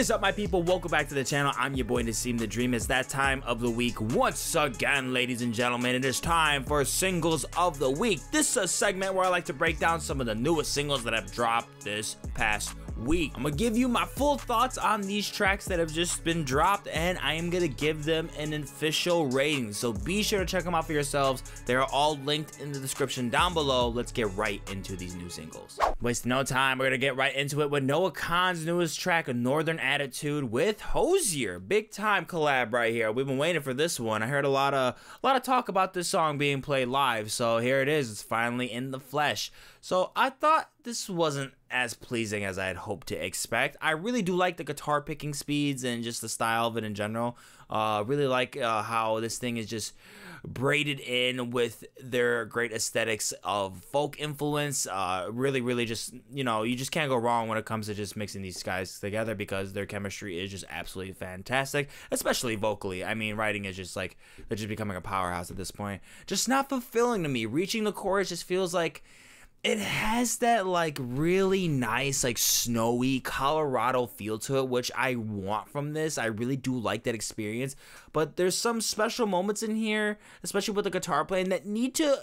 What is up, my people? Welcome back to the channel. I'm your boy Naseem the Dream. It's that time of the week once again, ladies and gentlemen. It is time for Singles of the Week. This is a segment where I like to break down some of the newest singles that have dropped this past week. I'm gonna give you my full thoughts on these tracks that have just been dropped, and I am gonna give them an official rating, so be sure to check them out for yourselves. They're all linked in the description down below. Let's get right into these new singles. Wasting no time, we're gonna get right into it with Noah Kahan's newest track, Northern Attitude, with Hozier. Big time collab right here. We've been waiting for this one. I heard a lot of talk about this song being played live, so here it is. It's finally in the flesh. So I thought this wasn't as pleasing as I had hoped to expect. I really do like the guitar picking speeds and just the style of it in general. Really like how this thing is just braided in with their great aesthetics of folk influence. Really just, you know, you just can't go wrong when it comes to just mixing these guys together because their chemistry is just absolutely fantastic, especially vocally. I mean, writing is just like, they're just becoming a powerhouse at this point. Just not fulfilling to me. Reaching the chorus just feels like it has that like really nice like snowy Colorado feel to it, which I want from this. I really do like that experience, but there's some special moments in here, especially with the guitar playing, that need to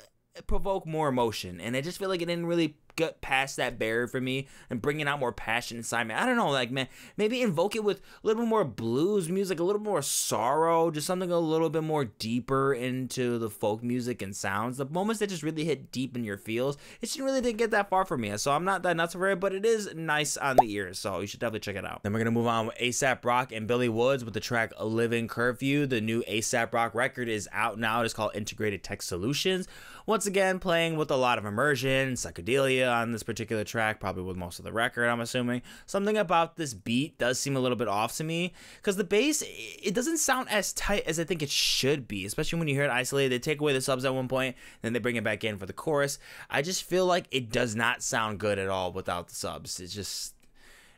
provoke more emotion, and I just feel like it didn't really get past that barrier for me and bringing out more passion inside me. I don't know, like, man, maybe invoke it with a little bit more blues music, a little more sorrow, just something a little bit more deeper into the folk music and sounds. The moments that just really hit deep in your feels, it just really didn't get that far for me, so I'm not that nuts for it, but it is nice on the ears, so you should definitely check it out. Then we're gonna move on with Aesop Rock and Billy Woods with the track Living Curfew. The new Aesop Rock record is out now. It's called Integrated Tech Solutions. Once again, playing with a lot of immersion, psychedelia on this particular track, probably with most of the record, I'm assuming. Something about this beat does seem a little bit off to me, because the bass, it doesn't sound as tight as I think it should be, especially when you hear it isolated. They take away the subs at one point, then they bring it back in for the chorus. I just feel like it does not sound good at all without the subs. It's just...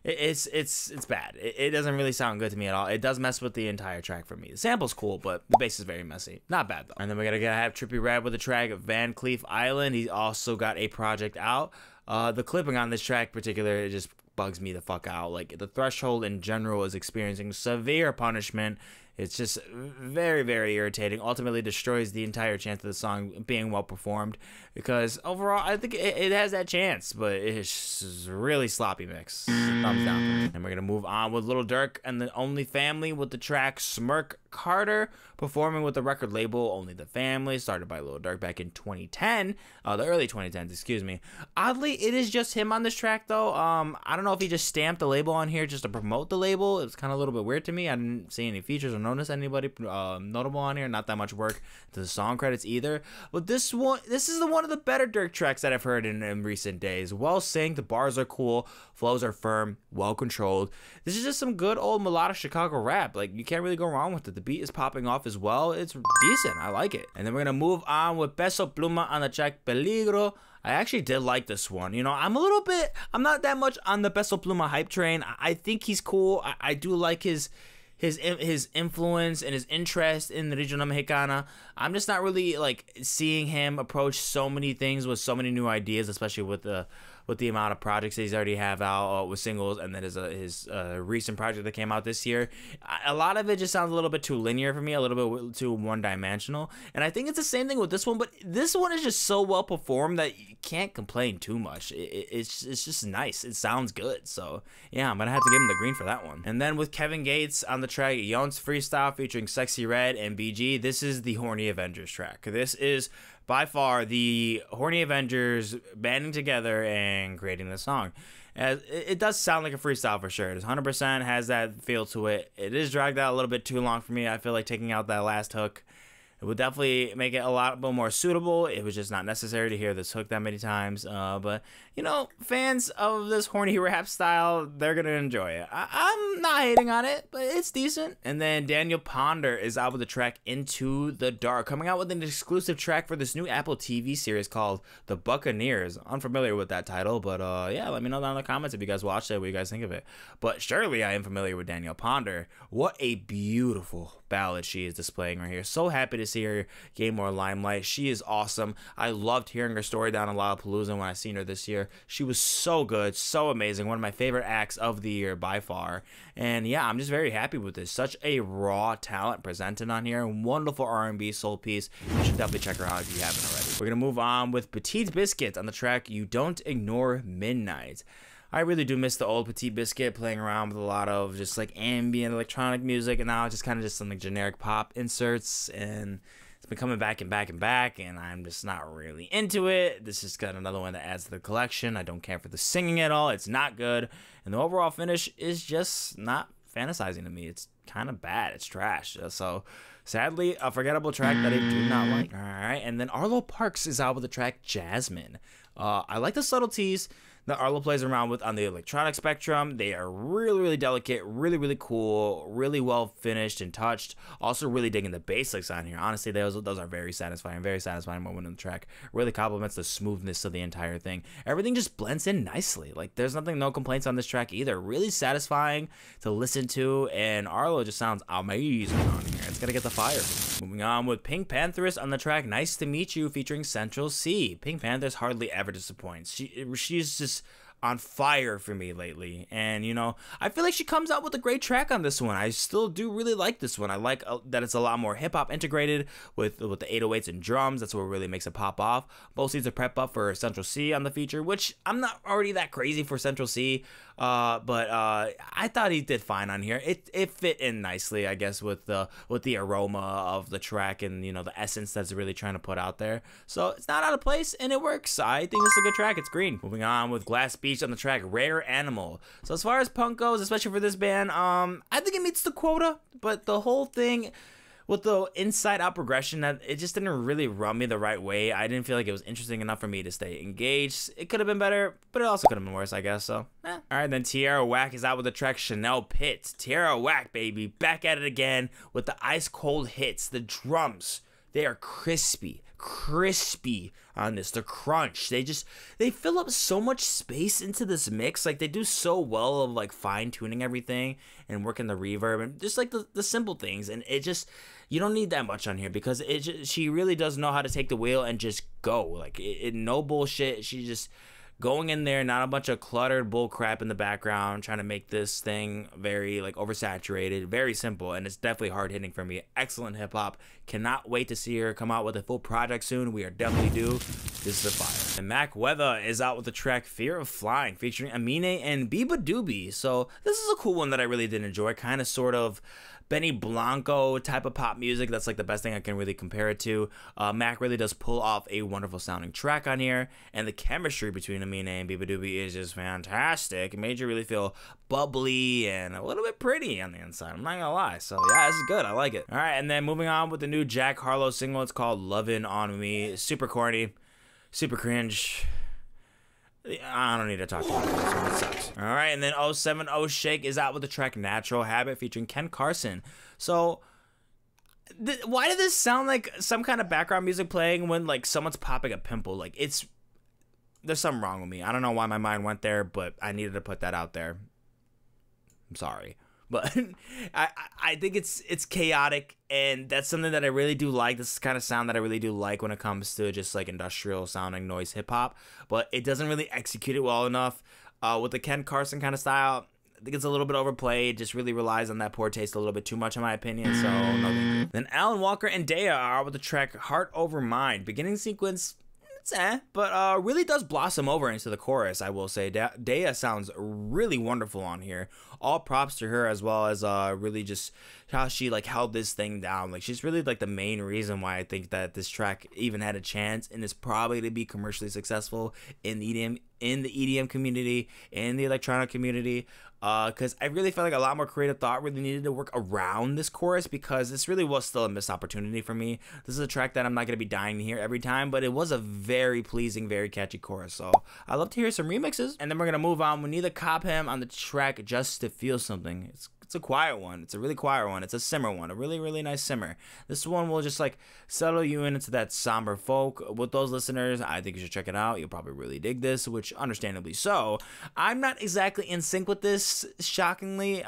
It's bad. It doesn't really sound good to me at all. It does mess with the entire track for me. The sample's cool, but the bass is very messy. Not bad though. And then we gotta have Trippie Redd with the track Van Cleef Island. He's also got a project out. The clipping on this track in particular, it just bugs me the fuck out. Like, the threshold in general is experiencing severe punishment. It's just very, very irritating. Ultimately destroys the entire chance of the song being well performed, because overall I think it has that chance, but it's just a really sloppy mix. Thumbs down. And we're gonna move on with Lil Durk and the Only Family with the track Smurk Carter, performing with the record label Only the Family, started by Lil Durk back in 2010, the early 2010s, excuse me. Oddly, it is just him on this track though. I don't know if he just stamped the label on here just to promote the label. It was kind of a little bit weird to me. I didn't see any features or notice anybody notable on here. Not that much work to the song credits either. But this is one of the better Durk tracks that I've heard in recent days. Well synced, the bars are cool, flows are firm, well controlled. This is just some good old melodic Chicago rap. Like, you can't really go wrong with it. The beat is popping off as well. It's decent. I like it. And then we're gonna move on with Peso Pluma on the track Peligro. I actually did like this one. You know, I'm not that much on the Peso Pluma hype train. I think he's cool. I do like his influence and his interest in the Regional Mexicana. I'm just not really like seeing him approach so many things with so many new ideas, especially with the amount of projects that he's already have out with singles, and then his recent project that came out this year. A lot of it just sounds a little bit too linear for me, a little bit too one-dimensional, and I think it's the same thing with this one, but this one is just so well performed that you can't complain too much. It's just nice. It sounds good, so yeah, I'm gonna have to give him the green for that one. And then with Kevin Gates on the track Yonce Freestyle featuring Sexxy Red and BG, this is the Horny Avengers track. This is by far the Horny Avengers banding together and creating the song. As it does sound like a freestyle for sure. It 100% has that feel to it. It is dragged out a little bit too long for me. I feel like taking out that last hook, it would definitely make it a lot more suitable. It was just not necessary to hear this hook that many times. But, you know, fans of this horny rap style, they're going to enjoy it. I'm not hating on it, but it's decent. And then Danielle Ponder is out with the track Into the Dark, coming out with an exclusive track for this new Apple TV series called The Buccaneers. Unfamiliar with that title, but yeah, let me know down in the comments if you guys watched it, what you guys think of it. But surely I am familiar with Danielle Ponder. What a beautiful ballad she is displaying right here. So happy to see see her gain more limelight. She is awesome. I loved hearing her story down in Lollapalooza when I seen her this year. She was so good, so amazing. One of my favorite acts of the year by far. And yeah, I'm just very happy with this. Such a raw talent presented on here. Wonderful R&B soul piece. You should definitely check her out if you haven't already. We're gonna move on with Petite Biscuit on the track You Don't Ignore Midnight. I really do miss the old Petite Biscuit, playing around with a lot of just like ambient electronic music, and now it's just kind of just some like generic pop inserts, and it's been coming back and back and back, and I'm just not really into it. This is got another one that adds to the collection. I don't care for the singing at all. It's not good, and the overall finish is just not fantasizing to me. It's kind of bad. It's trash. So sadly, a forgettable track that I do not like. All right, and then Arlo Parks is out with the track Jasmine. I like the subtleties that Arlo plays around with on the electronic spectrum. They are really, really delicate, really, really cool, really well finished and touched. Also really digging the basics on here. Honestly, those are very satisfying moment in the track. Really complements the smoothness of the entire thing. Everything just blends in nicely. Like, there's no complaints on this track either. Really satisfying to listen to, and Arlo just sounds amazing on here. It's gonna get the fire. Moving on with PinkPantheress on the track Nice to Meet You featuring Central C. PinkPantheress hardly ever disappoints. She's just on fire for me lately, and you know, I feel like she comes out with a great track on this one. I still do really like this one. I like that it's a lot more hip-hop integrated with the 808s and drums. That's what really makes it pop off. Both needs a prep up for Central C on the feature, which I'm not already that crazy for Central C, but I thought he did fine on here. It fit in nicely, I guess, with the aroma of the track and, you know, the essence that's really trying to put out there. So it's not out of place, and it works. I think this is a good track. It's green. Moving on with Glass Beach on the track Rare Animal. So as far as punk goes, especially for this band, I think it meets the quota, but the whole thing with the inside out progression, that it just didn't really run me the right way. I didn't feel like it was interesting enough for me to stay engaged. It could have been better, but it also could have been worse, I guess. So all right, then Tierra Wack is out with the track Chanel Pit. Tierra Wack, baby, back at it again with the ice cold hits. The drums, they are crispy on this. The crunch, they fill up so much space into this mix. Like, they do so well of like fine tuning everything and working the reverb and just like the simple things, and it just, you don't need that much on here because she really does know how to take the wheel and just go. Like, no bullshit. She just going in there, not a bunch of cluttered bull crap in the background, trying to make this thing very like oversaturated, very simple, and it's definitely hard hitting for me. Excellent hip hop. Cannot wait to see her come out with a full project soon. We are definitely due. This is a fire. And Wetha is out with the track Fear of Flying featuring Aminé and beabadobee. So this is a cool one that I really did enjoy. Kind of sort of Benny Blanco type of pop music. That's like the best thing I can really compare it to. Mac really does pull off a wonderful sounding track on here, and the chemistry between Aminé and beabadobee is just fantastic. It made you really feel bubbly and a little bit pretty on the inside, I'm not gonna lie. So yeah, this is good. I like it. All right, and then moving on with the new Jack Harlow single. It's called Lovin' On Me. Super corny, super cringe. I don't need to talk about it. This one sucks. All right, and then 070 Shake is out with the track Natural Habit featuring Carson. So why did this sound like some kind of background music playing when like someone's popping a pimple? Like, there's something wrong with me. I don't know why my mind went there, but I needed to put that out there. I'm sorry. But I think it's chaotic, and that's something that I really do like. This is kind of sound that I really do like when it comes to just like industrial sounding noise hip hop, but it doesn't really execute it well enough. With the Carson kind of style, I think it's a little bit overplayed. Just really relies on that poor taste a little bit too much in my opinion. So no thank you. Then Alan Walker and Daya are with the track Heart Over Mind. Beginning sequence, but really does blossom over into the chorus, I will say. Daya sounds really wonderful on here. All props to her, as well as really just how she like held this thing down. Like, she's really like the main reason why I think that this track even had a chance and is probably to be commercially successful in the EDM community, in the electronic community. Because I really felt like a lot more creative thought really needed to work around this chorus, because this really was still a missed opportunity for me. This is a track that I'm not going to be dying to hear every time, but it was a very pleasing, very catchy chorus. So I love to hear some remixes. And then we're going to move on. We need the Cobham on the track Just to Feel Something. It's a quiet one. It's a really quiet one. It's a simmer one. A really, really nice simmer. This one will just like settle you into that somber folk. With those listeners, I think you should check it out. You'll probably really dig this, which understandably so. I'm not exactly in sync with this, shockingly.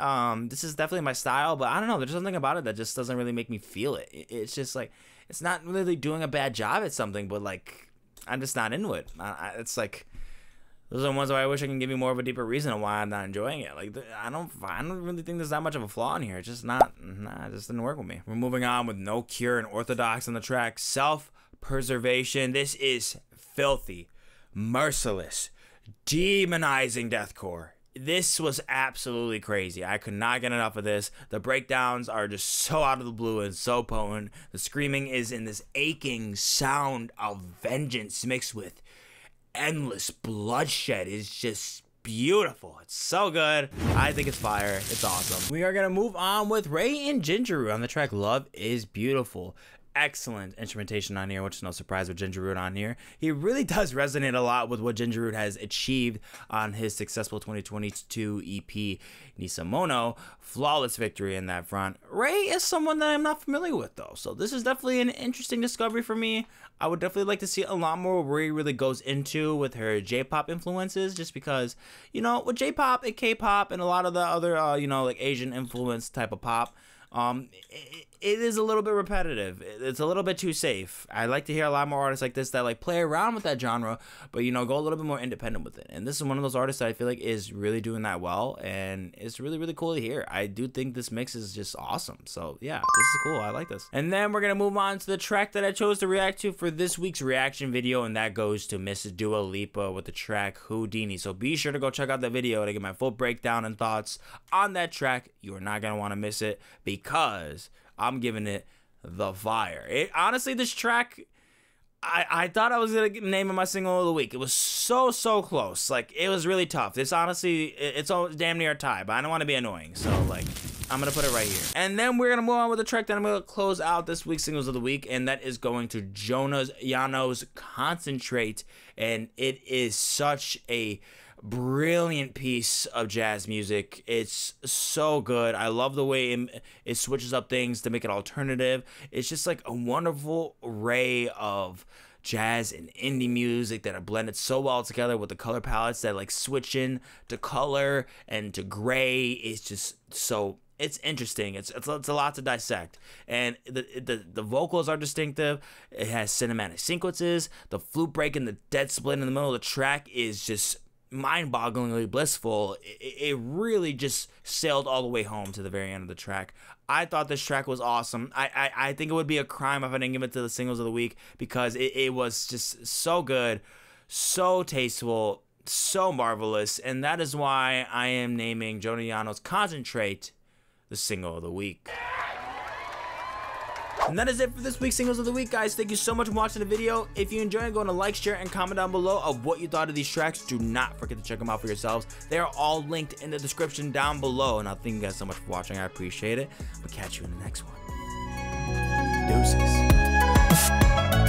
This is definitely my style, but I don't know. There's something about it that just doesn't really make me feel it. It's just like, it's not really doing a bad job at something, but like I'm just not into it. It's like those are the ones where I wish I can give you more of a deeper reason on why I'm not enjoying it. Like I don't really think there's that much of a flaw in here. It's just not, it just didn't work with me. We're moving on with No Cure and Orthodox on the track Self-Preservation. This is filthy, merciless, demonizing deathcore. This was absolutely crazy. I could not get enough of this. The breakdowns are just so out of the blue and so potent. The screaming is in this aching sound of vengeance mixed with endless bloodshed. Is just beautiful. It's so good. I think it's fire. It's awesome. We are gonna move on with Rei and Ginger Root on the track Love Is Beautiful. Excellent instrumentation on here, which is no surprise with Ginger Root on here. He really does resonate a lot with what Ginger Root has achieved on his successful 2022 EP, Nisamono. Flawless victory in that front. Rei is someone that I'm not familiar with though, so this is definitely an interesting discovery for me. I would definitely like to see a lot more where Rei really goes into with her J-pop influences, just because, you know, with J-pop and K-pop and a lot of the other, you know, like Asian influence type of pop, it is a little bit repetitive. It's a little bit too safe. I like to hear a lot more artists like this that like play around with that genre, but you know, go a little bit more independent with it. And this is one of those artists that I feel like is really doing that well, and it's really, really cool to hear. I do think this mix is just awesome. So yeah, this is cool. I like this. And then we're gonna move on to the track that I chose to react to for this week's reaction video, and that goes to Miss Dua Lipa with the track Houdini. So be sure to go check out that video to get my full breakdown and thoughts on that track. You are not gonna want to miss it because I'm giving it the fire. Honestly, this track, I thought I was gonna name it my single of the week. It was so close. Like, it was really tough. This honestly, it's all damn near a tie, but I don't want to be annoying, so like, I'm gonna put it right here. And then we're gonna move on with the track that I'm gonna close out this week's singles of the week, and that is going to Jonah Yano's Concentrate. And it is such a brilliant piece of jazz music. It's so good. I love the way it switches up things to make it alternative. It's just like a wonderful array of jazz and indie music that are blended so well together with the color palettes that like switch in to color and to gray. It's just so, it's interesting. It's a lot to dissect, and the vocals are distinctive. It has cinematic sequences. The flute break and the dead split in the middle of the track is just mind-bogglingly blissful. It really just sailed all the way home to the very end of the track. I thought this track was awesome. I think it would be a crime if I didn't give it to the singles of the week, because it was just so good, so tasteful, so marvelous, and that is why I am naming Jonah Yano's Concentrate the single of the week. And that is it for this week's singles of the week, guys. Thank you so much for watching the video. If you enjoyed, go on to like, share, and comment down below of what you thought of these tracks. Do not forget to check them out for yourselves. They are all linked in the description down below. And I thank you guys so much for watching. I appreciate it. I'll catch you in the next one. Deuces.